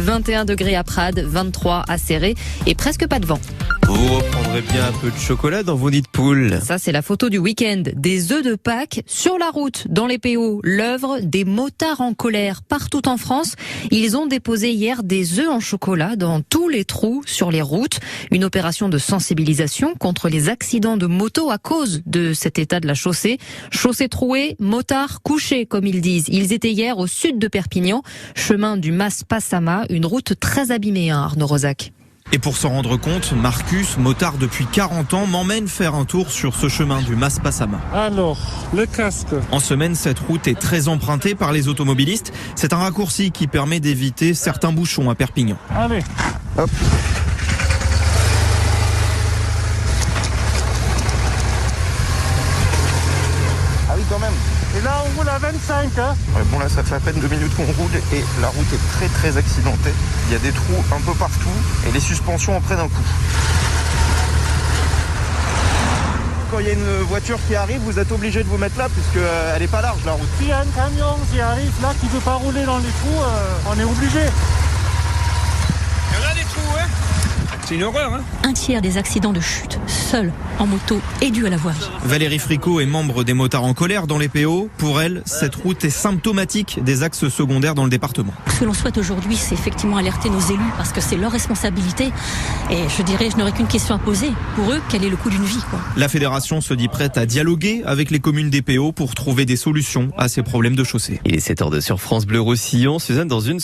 21 degrés à Prades, 23 à Céré et presque pas de vent. Vous reprendrez bien un peu de chocolat dans vos nids de poule. Ça, c'est la photo du week-end. Des œufs de Pâques sur la route, dans les PO. L'œuvre des motards en colère partout en France. Ils ont déposé hier des œufs en chocolat dans tous les trous sur les routes. Une opération de sensibilisation contre les accidents de moto à cause de cet état de la chaussée. Chaussée trouée, motards couchés, comme ils disent. Ils étaient hier au sud de Perpignan, chemin du Mas-Passama, une route très abîmée, Arnaud Rosac. Et pour s'en rendre compte, Marcus, motard depuis 40 ans, m'emmène faire un tour sur ce chemin du Mas-Passama. Alors, le casque. En semaine, cette route est très empruntée par les automobilistes. C'est un raccourci qui permet d'éviter certains bouchons à Perpignan. Allez. Hop. Ah oui, quand même. Et là, on roule à 25, hein. Ouais, bon, là, ça fait à peine 2 minutes qu'on roule et la route est très très accidentée. Il y a des trous un peu partout et les suspensions en prennent un coup. Quand il y a une voiture qui arrive, vous êtes obligé de vous mettre là puisqu'elle n'est pas large, la route. S'il y a un camion qui arrive là, qui ne veut pas rouler dans les trous, on est obligé. Il y en a des trous, hein. C'est une horreur, hein. Un tiers des accidents de chute, seul en moto, est dû à la voirie. Valérie Fricot est membre des motards en colère dans les PO. Pour elle, cette route est symptomatique des axes secondaires dans le département. Ce que l'on souhaite aujourd'hui, c'est effectivement alerter nos élus, parce que c'est leur responsabilité. Et je dirais, je n'aurais qu'une question à poser. Pour eux, quel est le coût d'une vie, quoi. La fédération se dit prête à dialoguer avec les communes des PO pour trouver des solutions à ces problèmes de chaussée. Il est 7h02 sur France Bleu Roussillon. Suzanne, dans une